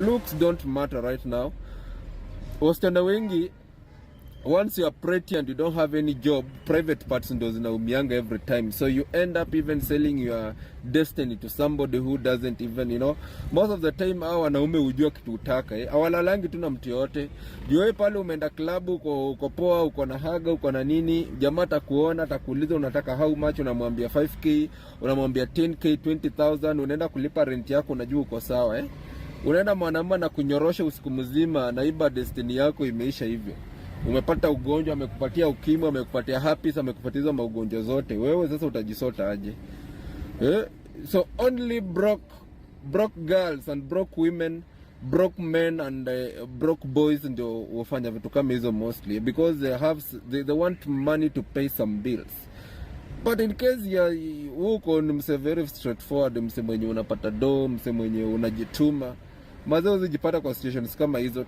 Looks don't matter right now. Wasichana wengi, once you are pretty and you don't have any job, private parts ndo zinaumianga every time. So you end up even selling your destiny to somebody who doesn't even, most of the time hao wanaume hujua kitu utaka. Hawalalangi tu na mtu yote. Wewe pale umeenda club, uko poa, uko na haga, uko na nini, jamaa atakuona, atakuuliza unataka how much, unamwambia 5k, unamwambia 10k, 20,000, unaenda kulipa rent yako, unajua uko sawa. Unaenda mwanamume na kunyorosha usiku mzima, naiba destiny yako imeisha hivyo. Umepata ugonjwa, amekupatia ukimwi, amekupatia herpes, amekupatia maugonjwa zote. Wewe sasa utajisota aje? So only broke girls and broke women, broke men and broke boys ndio wafanya vitu kama hizo mostly because they want money to pay some bills. But in case ya uko ni mse very straightforward, mse mwenye unapata do, mse mwenye unajituma, mazao zijipata kwa situations kama hizo.